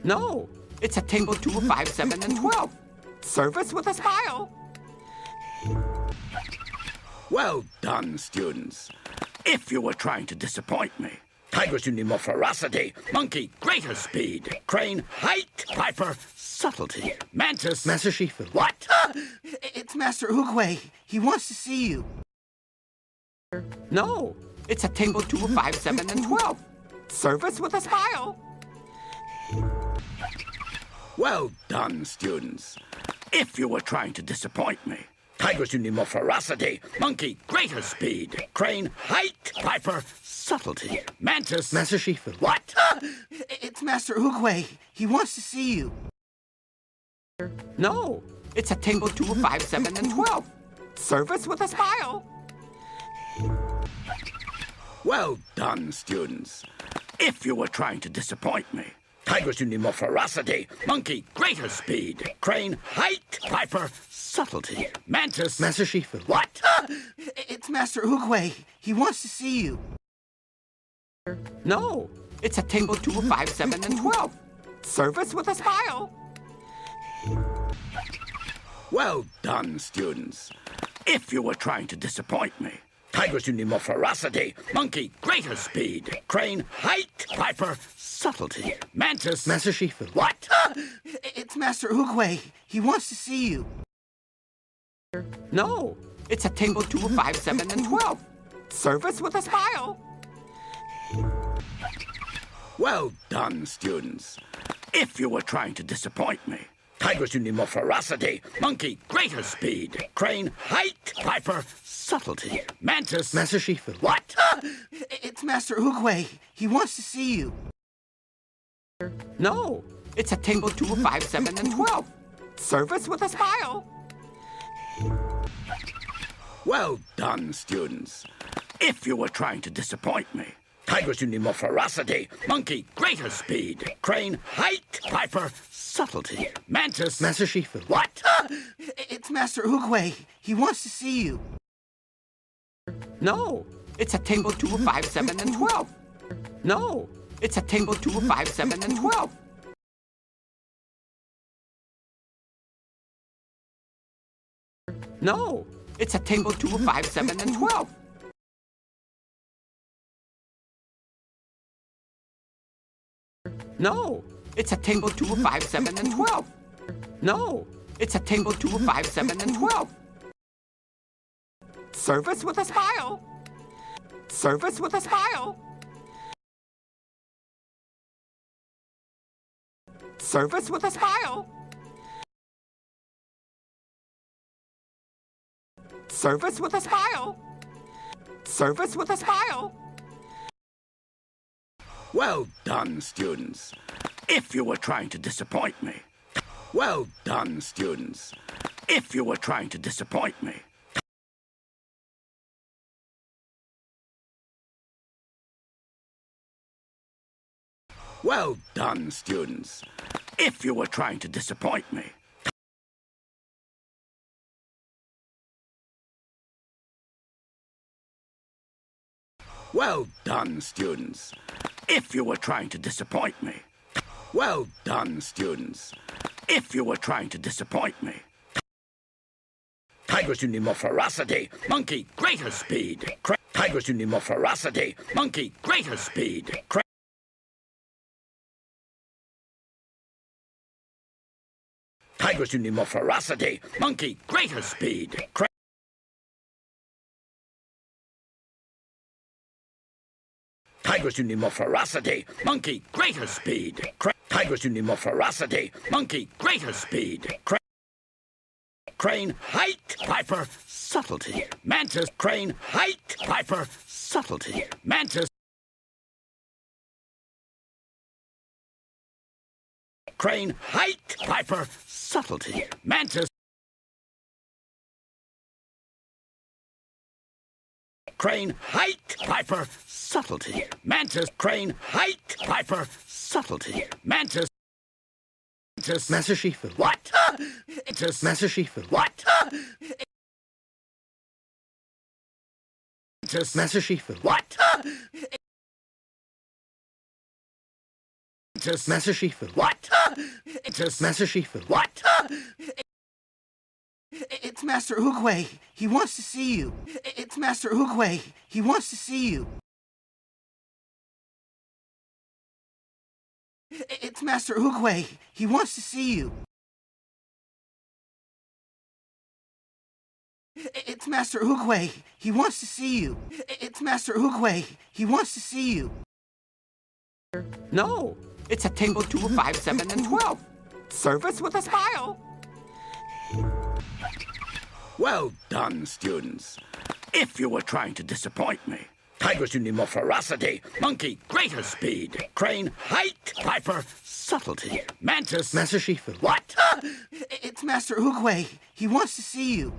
No, it's a table 2, 5, 7, and 12. Service with a smile. Well done, students. If you were trying to disappoint me. Tigers, you need more ferocity. Monkey, greater speed. Crane, height. Viper, subtlety. Mantis, Master Shifu. what? It's Master Oogway. He wants to see you. No, it's a table 2, 5, 7, and 12. Service with a smile. Well done, students. If you were trying to disappoint me. Tigers, you need more ferocity. Monkey, greater speed. Crane, height. Viper, subtlety. Mantis, Master Shifu. what? It's Master Oogway. He wants to see you. No, it's a table 2, 5, 7, and 12. Service with a smile. Well done, students. If you were trying to disappoint me. Tigers, you need more ferocity. Monkey, greater speed. Crane, height. Viper, subtlety. Mantis, Master Shifu. what? It's Master Oogway. He wants to see you. No, it's a table 2, 5, 7, and 12. Service with a smile. Well done, students. If you were trying to disappoint me. Tigers, you need more ferocity. Monkey, greater speed. Crane, height. Viper, subtlety. Mantis, Master Shifu. what? It's Master Oogway. He wants to see you. No, it's a table 2, 5, 7, and 12. Service with a smile. Well done, students. If you were trying to disappoint me. Tigers, you need more ferocity. Monkey, greater speed. Crane, height. Viper, subtlety. Mantis, Master Shifu. what? It's Master Oogway. He wants to see you. No, it's a table 2, 5, 7, and 12. Service with a smile. Well done, students. If you were trying to disappoint me. Tigers, you need more ferocity. Monkey, greater speed. Crane, height. Viper, subtlety. Mantis, Master Shifu. what? It's Master Oogway. He wants to see you. No, it's a table 2, 5, 7, and 12. No, it's a table 2, 5, 7, and 12. No, it's a table 2, 5, 7, and 12. No, it's a table 2, 5, 7, and 12. No, it's a table 2, 5, 7, and 12. Service with a smile. Service with a smile. Service with a smile. Service with a smile. Service with a smile. Well done, students. If you were trying to disappoint me. Well done, students. If you were trying to disappoint me. Well done, students. If you were trying to disappoint me. Well done, students. If you were trying to disappoint me. Well done, students. If you were trying to disappoint me. Tigers, you need more ferocity. Monkey, greater speed. Tigers, you need more ferocity. Monkey, greater speed. Tigers, you need more ferocity. Monkey, greater speed. Tigers, you need more ferocity. Monkey, greater speed. Tigers, you need more ferocity. Monkey, greater speed. Crane, height. Viper, subtlety. Mantis, crane, height. Viper, subtlety. Mantis. Crane, height. Viper, subtlety. Mantis. Crane, height. Viper, subtlety. Mantis, crane, height. Viper, subtlety. Mantis. Master Shifu. What? Master Shifu. What? Master Shifu. What? Mantis. Master Shifu. What? Mantis. Master Shifu. What? It's Master Oogway. He wants to see you. It's Master Oogway. He wants to see you. It's Master Oogway. He wants to see you. It's Master Oogway. He wants to see you. It's Master Oogway. He wants to see you. No, it's a table 2, 5, 7, and 12. Service with a smile. Well done, students. If you were trying to disappoint me. Tigers, you need more ferocity. Monkey, greater speed. Crane, height. Viper, subtlety. Mantis. Master Shifu. What? It's Master Oogway. He wants to see you.